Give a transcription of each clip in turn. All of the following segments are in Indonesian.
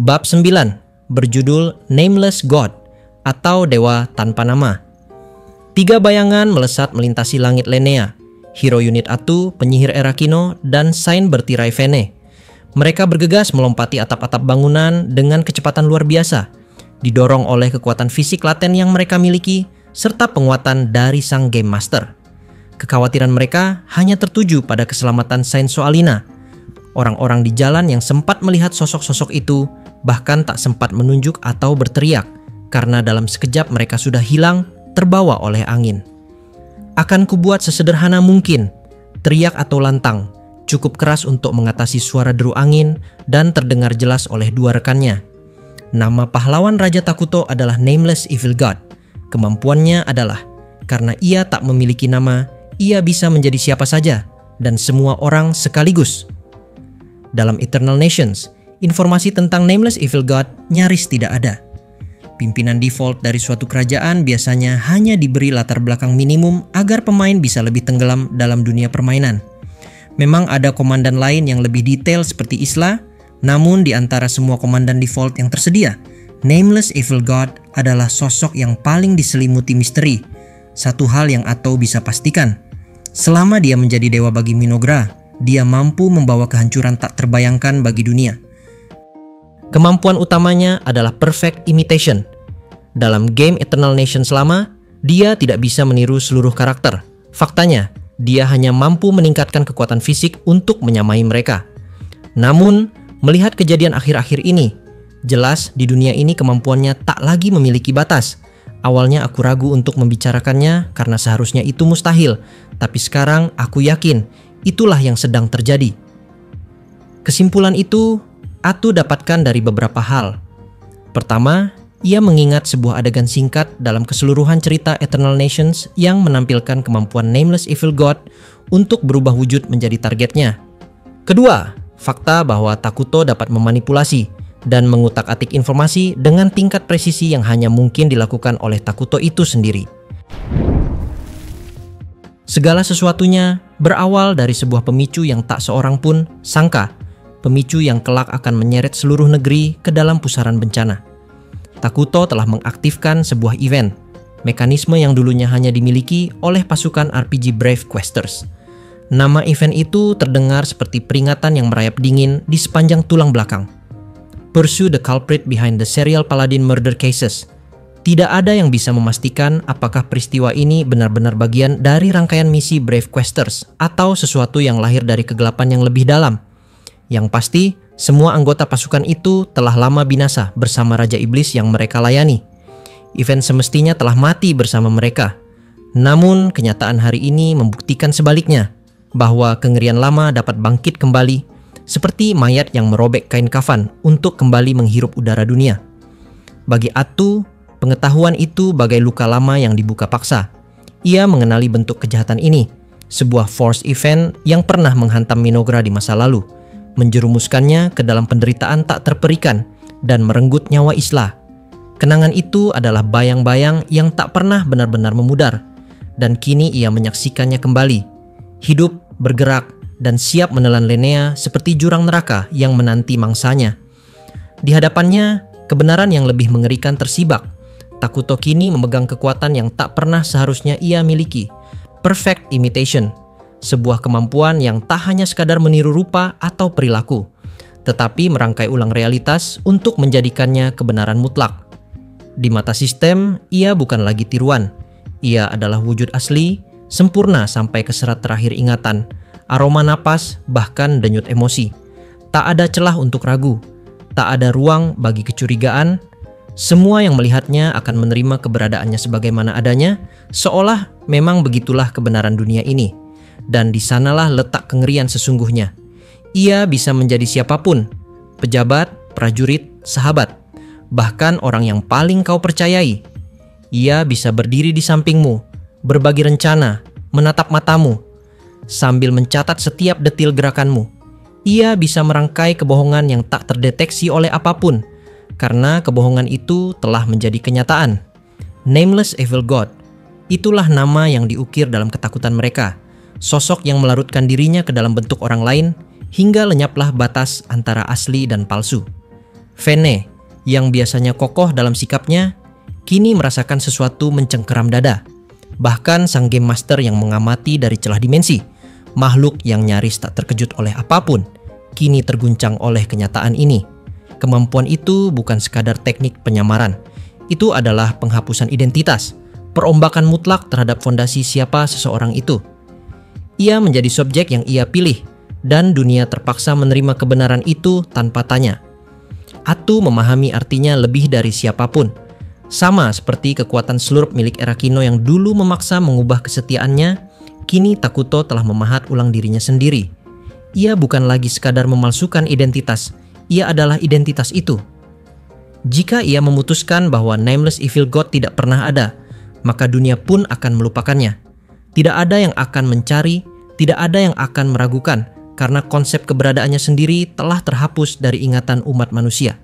Bab 9 berjudul Nameless God atau Dewa Tanpa Nama. 3 bayangan melesat melintasi langit Lenea, hero unit Atu, penyihir Erakino, dan Saint bertirai Vene. Mereka bergegas melompati atap-atap bangunan dengan kecepatan luar biasa, didorong oleh kekuatan fisik laten yang mereka miliki, serta penguatan dari sang Game Master. Kekhawatiran mereka hanya tertuju pada keselamatan Saint Soalina. Orang-orang di jalan yang sempat melihat sosok-sosok itu bahkan tak sempat menunjuk atau berteriak, karena dalam sekejap mereka sudah hilang, terbawa oleh angin. Akan kubuat sesederhana mungkin, teriak atau lantang, cukup keras untuk mengatasi suara deru angin dan terdengar jelas oleh 2 rekannya. Nama pahlawan Raja Takuto adalah Nameless Evil God. Kemampuannya adalah, karena ia tak memiliki nama, ia bisa menjadi siapa saja, dan semua orang sekaligus. Dalam Eternal Nations, informasi tentang Nameless Evil God nyaris tidak ada. Pimpinan default dari suatu kerajaan biasanya hanya diberi latar belakang minimum agar pemain bisa lebih tenggelam dalam dunia permainan. Memang ada komandan lain yang lebih detail seperti Isla, namun di antara semua komandan default yang tersedia, Nameless Evil God adalah sosok yang paling diselimuti misteri. Satu hal yang Atou bisa pastikan, selama dia menjadi dewa bagi Minogra, dia mampu membawa kehancuran tak terbayangkan bagi dunia. Kemampuan utamanya adalah perfect imitation. Dalam game Eternal Nations lama, dia tidak bisa meniru seluruh karakter. Faktanya, dia hanya mampu meningkatkan kekuatan fisik untuk menyamai mereka. Namun, melihat kejadian akhir-akhir ini, jelas di dunia ini kemampuannya tak lagi memiliki batas. Awalnya aku ragu untuk membicarakannya karena seharusnya itu mustahil, tapi sekarang aku yakin itulah yang sedang terjadi. Kesimpulan itu Atu dapatkan dari beberapa hal. Pertama, ia mengingat sebuah adegan singkat dalam keseluruhan cerita Eternal Nations yang menampilkan kemampuan Nameless Evil God untuk berubah wujud menjadi targetnya. Kedua, fakta bahwa Takuto dapat memanipulasi dan mengutak-atik informasi dengan tingkat presisi yang hanya mungkin dilakukan oleh Takuto itu sendiri. Segala sesuatunya berawal dari sebuah pemicu yang tak seorang pun sangka, pemicu yang kelak akan menyeret seluruh negeri ke dalam pusaran bencana. Takuto telah mengaktifkan sebuah event, mekanisme yang dulunya hanya dimiliki oleh pasukan RPG Brave Questers. Nama event itu terdengar seperti peringatan yang merayap dingin di sepanjang tulang belakang. Pursue the culprit behind the serial paladin murder cases. Tidak ada yang bisa memastikan apakah peristiwa ini benar-benar bagian dari rangkaian misi Brave Questers atau sesuatu yang lahir dari kegelapan yang lebih dalam. Yang pasti, semua anggota pasukan itu telah lama binasa bersama Raja Iblis yang mereka layani. Event semestinya telah mati bersama mereka. Namun, kenyataan hari ini membuktikan sebaliknya, bahwa kengerian lama dapat bangkit kembali, seperti mayat yang merobek kain kafan untuk kembali menghirup udara dunia. Bagi Atu, pengetahuan itu bagai luka lama yang dibuka paksa. Ia mengenali bentuk kejahatan ini, sebuah force event yang pernah menghantam Minogra di masa lalu, menjerumuskannya ke dalam penderitaan tak terperikan dan merenggut nyawa Isla. Kenangan itu adalah bayang-bayang yang tak pernah benar-benar memudar, dan kini ia menyaksikannya kembali, hidup, bergerak, dan siap menelan Lenea seperti jurang neraka yang menanti mangsanya. Di hadapannya, kebenaran yang lebih mengerikan tersibak. Takuto kini memegang kekuatan yang tak pernah seharusnya ia miliki, perfect imitation. Sebuah kemampuan yang tak hanya sekadar meniru rupa atau perilaku, tetapi merangkai ulang realitas untuk menjadikannya kebenaran mutlak. Di mata sistem, ia bukan lagi tiruan. Ia adalah wujud asli, sempurna sampai ke serat terakhir ingatan, aroma napas, bahkan denyut emosi. Tak ada celah untuk ragu, tak ada ruang bagi kecurigaan. Semua yang melihatnya akan menerima keberadaannya sebagaimana adanya, seolah memang begitulah kebenaran dunia ini. Dan di sanalah letak kengerian sesungguhnya. Ia bisa menjadi siapapun, pejabat, prajurit, sahabat, bahkan orang yang paling kau percayai. Ia bisa berdiri di sampingmu, berbagi rencana, menatap matamu, sambil mencatat setiap detil gerakanmu. Ia bisa merangkai kebohongan yang tak terdeteksi oleh apapun, karena kebohongan itu telah menjadi kenyataan. Nameless Evil God, itulah nama yang diukir dalam ketakutan mereka. Sosok yang melarutkan dirinya ke dalam bentuk orang lain hingga lenyaplah batas antara asli dan palsu. Vene, yang biasanya kokoh dalam sikapnya, kini merasakan sesuatu mencengkeram dada. Bahkan sang game master yang mengamati dari celah dimensi, makhluk yang nyaris tak terkejut oleh apapun, kini terguncang oleh kenyataan ini. Kemampuan itu bukan sekadar teknik penyamaran. Itu adalah penghapusan identitas, perombakan mutlak terhadap fondasi siapa seseorang itu. Ia menjadi subjek yang ia pilih, dan dunia terpaksa menerima kebenaran itu tanpa tanya. Atu memahami artinya lebih dari siapapun. Sama seperti kekuatan slurp milik Erakino yang dulu memaksa mengubah kesetiaannya, kini Takuto telah memahat ulang dirinya sendiri. Ia bukan lagi sekadar memalsukan identitas, ia adalah identitas itu. Jika ia memutuskan bahwa Nameless Evil God tidak pernah ada, maka dunia pun akan melupakannya. Tidak ada yang akan mencari, tidak ada yang akan meragukan, karena konsep keberadaannya sendiri telah terhapus dari ingatan umat manusia.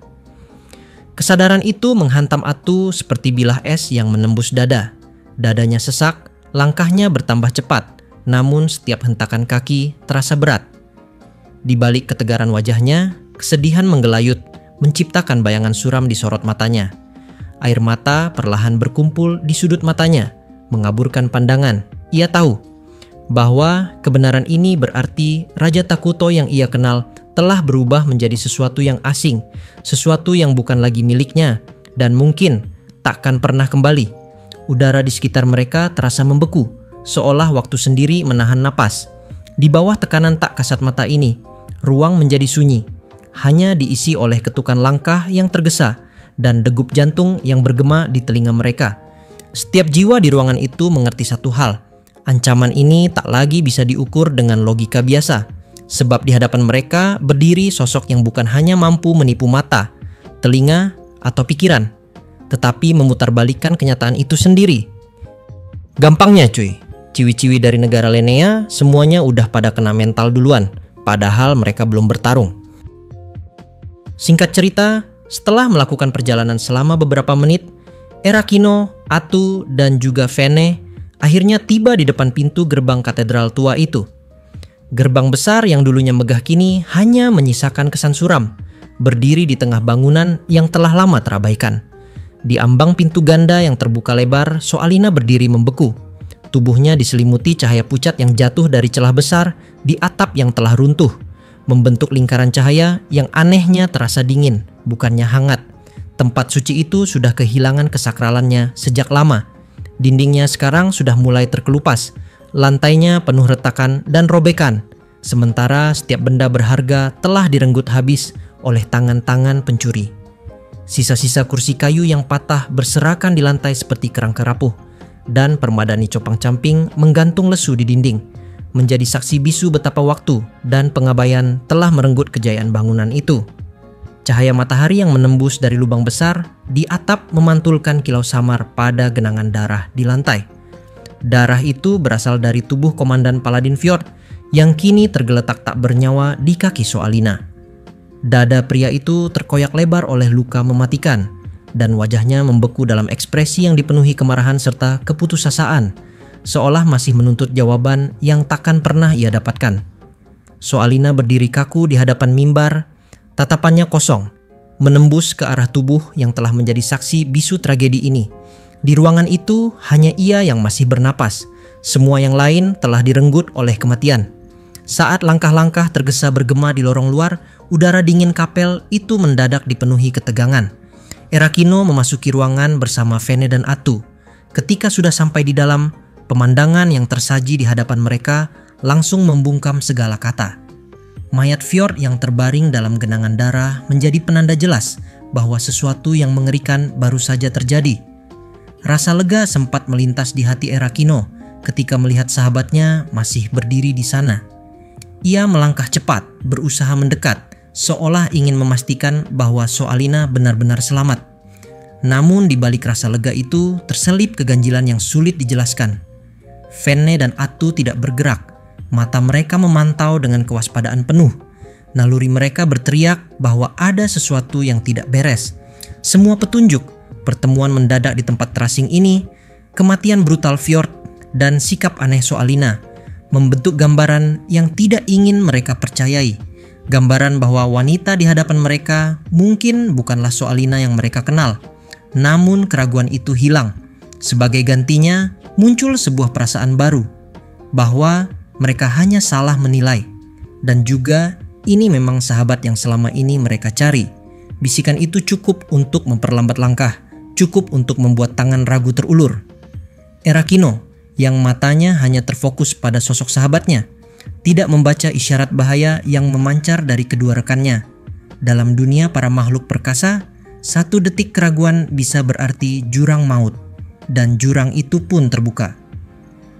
Kesadaran itu menghantam Atu seperti bilah es yang menembus dada. Dadanya sesak, langkahnya bertambah cepat, namun setiap hentakan kaki terasa berat. Di balik ketegaran wajahnya, kesedihan menggelayut, menciptakan bayangan suram di sorot matanya. Air mata perlahan berkumpul di sudut matanya, mengaburkan pandangan. Ia tahu bahwa kebenaran ini berarti Raja Takuto yang ia kenal telah berubah menjadi sesuatu yang asing, sesuatu yang bukan lagi miliknya, dan mungkin takkan pernah kembali. Udara di sekitar mereka terasa membeku, seolah waktu sendiri menahan napas. Di bawah tekanan tak kasat mata ini, ruang menjadi sunyi, hanya diisi oleh ketukan langkah yang tergesa dan degup jantung yang bergema di telinga mereka. Setiap jiwa di ruangan itu mengerti satu hal. Ancaman ini tak lagi bisa diukur dengan logika biasa, sebab di hadapan mereka berdiri sosok yang bukan hanya mampu menipu mata, telinga, atau pikiran, tetapi memutarbalikkan kenyataan itu sendiri. Gampangnya cuy, ciwi-ciwi dari negara Lenea semuanya udah pada kena mental duluan, padahal mereka belum bertarung. Singkat cerita, setelah melakukan perjalanan selama beberapa menit, Erakino, Atu, dan juga Vene akhirnya tiba di depan pintu gerbang katedral tua itu. Gerbang besar yang dulunya megah kini hanya menyisakan kesan suram, berdiri di tengah bangunan yang telah lama terabaikan. Di ambang pintu ganda yang terbuka lebar, Soalina berdiri membeku. Tubuhnya diselimuti cahaya pucat yang jatuh dari celah besar di atap yang telah runtuh, membentuk lingkaran cahaya yang anehnya terasa dingin, bukannya hangat. Tempat suci itu sudah kehilangan kesakralannya sejak lama. Dindingnya sekarang sudah mulai terkelupas, lantainya penuh retakan dan robekan, sementara setiap benda berharga telah direnggut habis oleh tangan-tangan pencuri. Sisa-sisa kursi kayu yang patah berserakan di lantai seperti kerangka rapuh, dan permadani copang-camping menggantung lesu di dinding, menjadi saksi bisu betapa waktu dan pengabaian telah merenggut kejayaan bangunan itu. Cahaya matahari yang menembus dari lubang besar di atap memantulkan kilau samar pada genangan darah di lantai. Darah itu berasal dari tubuh Komandan Paladin Fjord yang kini tergeletak tak bernyawa di kaki Soalina. Dada pria itu terkoyak lebar oleh luka mematikan, dan wajahnya membeku dalam ekspresi yang dipenuhi kemarahan serta keputusasaan, seolah masih menuntut jawaban yang takkan pernah ia dapatkan. Soalina berdiri kaku di hadapan mimbar, tatapannya kosong, menembus ke arah tubuh yang telah menjadi saksi bisu tragedi ini. Di ruangan itu hanya ia yang masih bernapas, semua yang lain telah direnggut oleh kematian. Saat langkah-langkah tergesa bergema di lorong luar, udara dingin kapel itu mendadak dipenuhi ketegangan. Erakino memasuki ruangan bersama Vene dan Atu. Ketika sudah sampai di dalam, pemandangan yang tersaji di hadapan mereka langsung membungkam segala kata. Mayat Fjord yang terbaring dalam genangan darah menjadi penanda jelas bahwa sesuatu yang mengerikan baru saja terjadi. Rasa lega sempat melintas di hati Erakino ketika melihat sahabatnya masih berdiri di sana. Ia melangkah cepat, berusaha mendekat, seolah ingin memastikan bahwa Soalina benar-benar selamat. Namun di balik rasa lega itu terselip keganjilan yang sulit dijelaskan. Vene dan Atu tidak bergerak. Mata mereka memantau dengan kewaspadaan penuh. Naluri mereka berteriak bahwa ada sesuatu yang tidak beres. Semua petunjuk, pertemuan mendadak di tempat terasing ini, kematian brutal Fjord, dan sikap aneh Soalina membentuk gambaran yang tidak ingin mereka percayai. Gambaran bahwa wanita di hadapan mereka mungkin bukanlah Soalina yang mereka kenal. Namun keraguan itu hilang. Sebagai gantinya, muncul sebuah perasaan baru, bahwa mereka hanya salah menilai. Dan juga ini memang sahabat yang selama ini mereka cari. Bisikan itu cukup untuk memperlambat langkah, cukup untuk membuat tangan ragu terulur. Erakino, yang matanya hanya terfokus pada sosok sahabatnya, tidak membaca isyarat bahaya yang memancar dari kedua rekannya. Dalam dunia para makhluk perkasa, 1 detik keraguan bisa berarti jurang maut, dan jurang itu pun terbuka.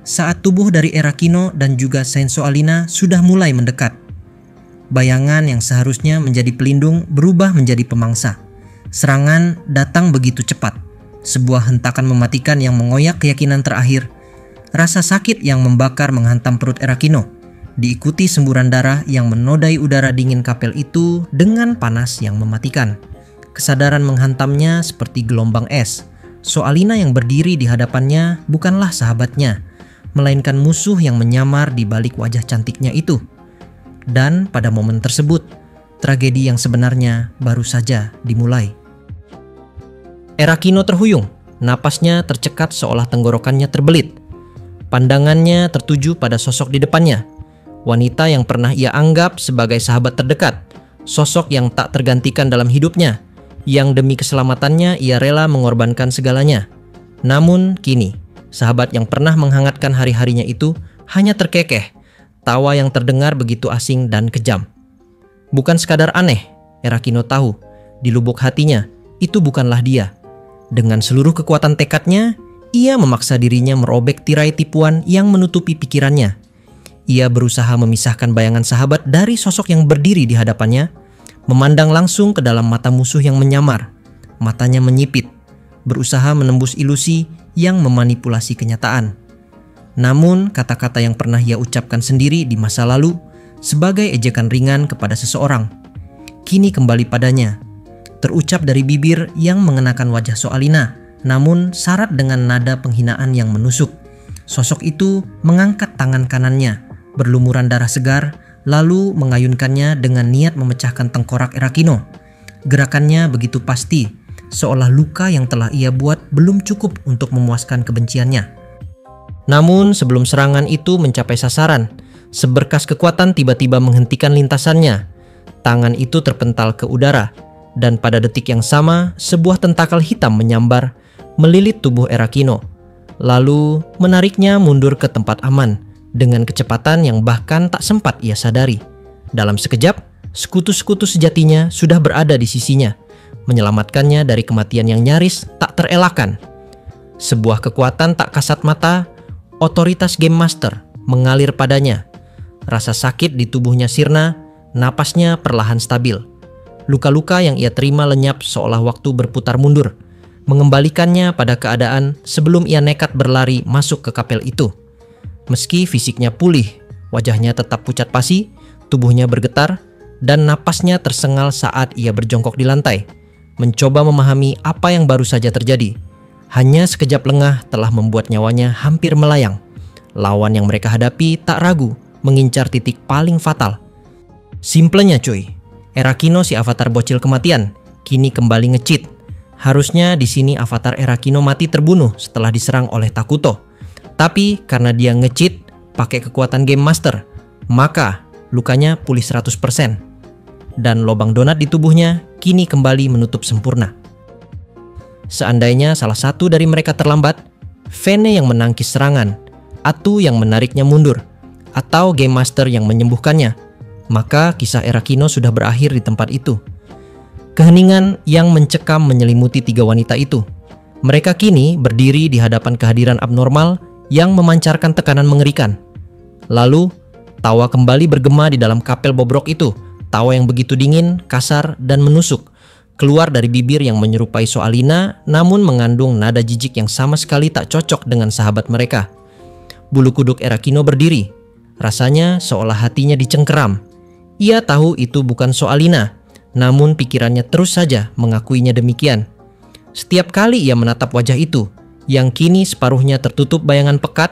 Saat tubuh dari Erakino dan juga Saint Soalina sudah mulai mendekat, bayangan yang seharusnya menjadi pelindung berubah menjadi pemangsa. Serangan datang begitu cepat, sebuah hentakan mematikan yang mengoyak keyakinan terakhir. Rasa sakit yang membakar menghantam perut Erakino, diikuti semburan darah yang menodai udara dingin kapel itu dengan panas yang mematikan. Kesadaran menghantamnya seperti gelombang es. Soalina yang berdiri di hadapannya bukanlah sahabatnya, melainkan musuh yang menyamar di balik wajah cantiknya itu. Dan pada momen tersebut, tragedi yang sebenarnya baru saja dimulai. Erakino terhuyung, napasnya tercekat seolah tenggorokannya terbelit. Pandangannya tertuju pada sosok di depannya, wanita yang pernah ia anggap sebagai sahabat terdekat, sosok yang tak tergantikan dalam hidupnya, yang demi keselamatannya ia rela mengorbankan segalanya. Namun kini, sahabat yang pernah menghangatkan hari-harinya itu hanya terkekeh, tawa yang terdengar begitu asing dan kejam. Bukan sekadar aneh, Erakino tahu, di lubuk hatinya, itu bukanlah dia. Dengan seluruh kekuatan tekadnya, ia memaksa dirinya merobek tirai tipuan yang menutupi pikirannya. Ia berusaha memisahkan bayangan sahabat dari sosok yang berdiri di hadapannya, memandang langsung ke dalam mata musuh yang menyamar. Matanya menyipit, berusaha menembus ilusi yang memanipulasi kenyataan. Namun kata-kata yang pernah ia ucapkan sendiri di masa lalu sebagai ejekan ringan kepada seseorang, kini kembali padanya, terucap dari bibir yang mengenakan wajah Soalina, namun syarat dengan nada penghinaan yang menusuk. Sosok itu mengangkat tangan kanannya, berlumuran darah segar, lalu mengayunkannya dengan niat memecahkan tengkorak Erakino. Gerakannya begitu pasti, seolah luka yang telah ia buat belum cukup untuk memuaskan kebenciannya. Namun sebelum serangan itu mencapai sasaran, seberkas kekuatan tiba-tiba menghentikan lintasannya. Tangan itu terpental ke udara, dan pada detik yang sama sebuah tentakel hitam menyambar, melilit tubuh Erakino, lalu menariknya mundur ke tempat aman dengan kecepatan yang bahkan tak sempat ia sadari. Dalam sekejap, sekutu-sekutu sejatinya sudah berada di sisinya, menyelamatkannya dari kematian yang nyaris tak terelakkan. Sebuah kekuatan tak kasat mata, otoritas Game Master mengalir padanya. Rasa sakit di tubuhnya sirna, napasnya perlahan stabil. Luka-luka yang ia terima lenyap seolah waktu berputar mundur, mengembalikannya pada keadaan sebelum ia nekat berlari masuk ke kapel itu. Meski fisiknya pulih, wajahnya tetap pucat pasi, tubuhnya bergetar, dan napasnya tersengal saat ia berjongkok di lantai, mencoba memahami apa yang baru saja terjadi. Hanya sekejap lengah telah membuat nyawanya hampir melayang. Lawan yang mereka hadapi tak ragu mengincar titik paling fatal. Simplenya cuy, Erakino si avatar bocil kematian kini kembali nge-cheat. Harusnya di sini avatar Erakino mati terbunuh setelah diserang oleh Takuto. Tapi karena dia nge-cheat pakai kekuatan Game Master, maka lukanya pulih 100%. Dan lobang donat di tubuhnya kini kembali menutup sempurna. Seandainya salah satu dari mereka terlambat, Vene yang menangkis serangan, Atu yang menariknya mundur, atau Game Master yang menyembuhkannya, maka kisah Erakino sudah berakhir di tempat itu. Keheningan yang mencekam menyelimuti 3 wanita itu. Mereka kini berdiri di hadapan kehadiran abnormal yang memancarkan tekanan mengerikan. Lalu, tawa kembali bergema di dalam kapel bobrok itu. Tawa yang begitu dingin, kasar, dan menusuk, keluar dari bibir yang menyerupai Soalina, namun mengandung nada jijik yang sama sekali tak cocok dengan sahabat mereka. Bulu kuduk Erakino berdiri. Rasanya seolah hatinya dicengkeram. Ia tahu itu bukan Soalina, namun pikirannya terus saja mengakuinya demikian. Setiap kali ia menatap wajah itu, yang kini separuhnya tertutup bayangan pekat,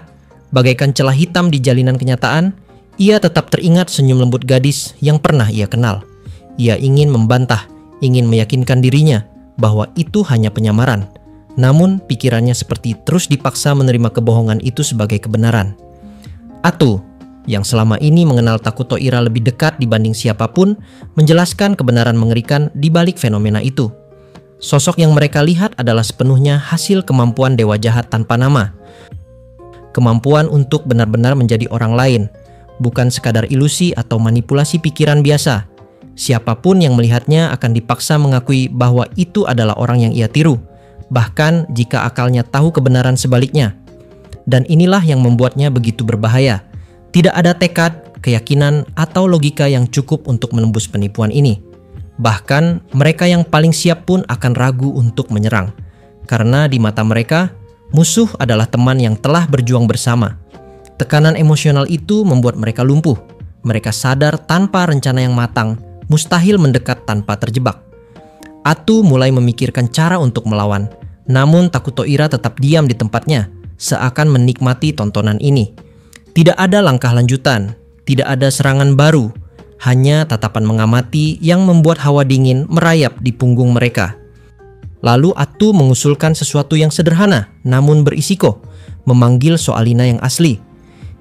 bagaikan celah hitam di jalinan kenyataan, Ia tetap teringat senyum lembut gadis yang pernah ia kenal. Ia ingin membantah, ingin meyakinkan dirinya bahwa itu hanya penyamaran. Namun pikirannya seperti terus dipaksa menerima kebohongan itu sebagai kebenaran. Atu, yang selama ini mengenal Takuto Ira lebih dekat dibanding siapapun, menjelaskan kebenaran mengerikan di balik fenomena itu. Sosok yang mereka lihat adalah sepenuhnya hasil kemampuan dewa jahat tanpa nama. Kemampuan untuk benar-benar menjadi orang lain, bukan sekadar ilusi atau manipulasi pikiran biasa. Siapapun yang melihatnya akan dipaksa mengakui bahwa itu adalah orang yang ia tiru, bahkan jika akalnya tahu kebenaran sebaliknya. Dan inilah yang membuatnya begitu berbahaya. Tidak ada tekad, keyakinan, atau logika yang cukup untuk menembus penipuan ini. Bahkan mereka yang paling siap pun akan ragu untuk menyerang. Karena di mata mereka, musuh adalah teman yang telah berjuang bersama. Tekanan emosional itu membuat mereka lumpuh. Mereka sadar tanpa rencana yang matang, mustahil mendekat tanpa terjebak. Atu mulai memikirkan cara untuk melawan. Namun Takuto Ira tetap diam di tempatnya, seakan menikmati tontonan ini. Tidak ada langkah lanjutan, tidak ada serangan baru, hanya tatapan mengamati yang membuat hawa dingin merayap di punggung mereka. Lalu Atu mengusulkan sesuatu yang sederhana namun berisiko, memanggil Soalina yang asli.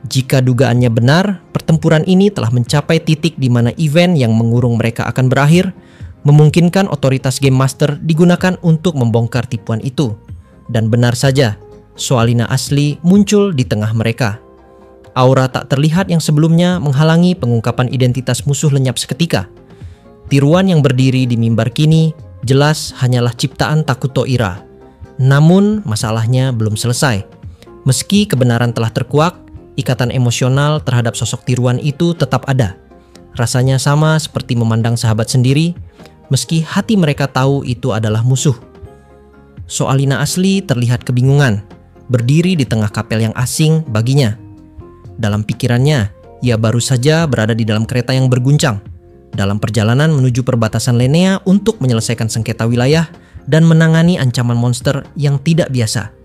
Jika dugaannya benar, pertempuran ini telah mencapai titik di mana event yang mengurung mereka akan berakhir, memungkinkan otoritas Game Master digunakan untuk membongkar tipuan itu. Dan benar saja, Soalina asli muncul di tengah mereka. Aura tak terlihat yang sebelumnya menghalangi pengungkapan identitas musuh lenyap seketika. Tiruan yang berdiri di mimbar kini jelas hanyalah ciptaan Takuto Ira. Namun masalahnya belum selesai. Meski kebenaran telah terkuak, ikatan emosional terhadap sosok tiruan itu tetap ada. Rasanya sama seperti memandang sahabat sendiri, meski hati mereka tahu itu adalah musuh. Soalina asli terlihat kebingungan, berdiri di tengah kapel yang asing baginya. Dalam pikirannya, ia baru saja berada di dalam kereta yang berguncang, dalam perjalanan menuju perbatasan Lenea untuk menyelesaikan sengketa wilayah dan menangani ancaman monster yang tidak biasa.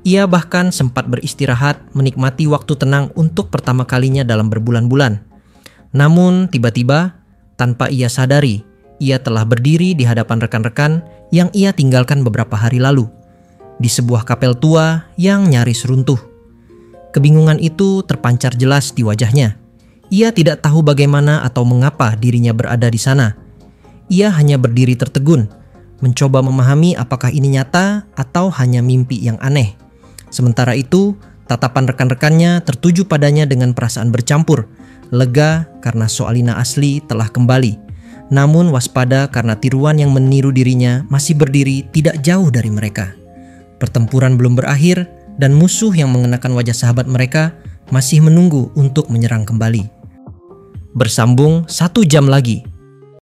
Ia bahkan sempat beristirahat, menikmati waktu tenang untuk pertama kalinya dalam berbulan-bulan. Namun tiba-tiba, tanpa ia sadari, ia telah berdiri di hadapan rekan-rekan yang ia tinggalkan beberapa hari lalu, di sebuah kapel tua yang nyaris runtuh. Kebingungan itu terpancar jelas di wajahnya. Ia tidak tahu bagaimana atau mengapa dirinya berada di sana. Ia hanya berdiri tertegun, mencoba memahami apakah ini nyata atau hanya mimpi yang aneh. Sementara itu, tatapan rekan-rekannya tertuju padanya dengan perasaan bercampur, lega karena Soalina asli telah kembali, namun waspada karena tiruan yang meniru dirinya masih berdiri tidak jauh dari mereka. Pertempuran belum berakhir, dan musuh yang mengenakan wajah sahabat mereka masih menunggu untuk menyerang kembali. Bersambung 1 jam lagi.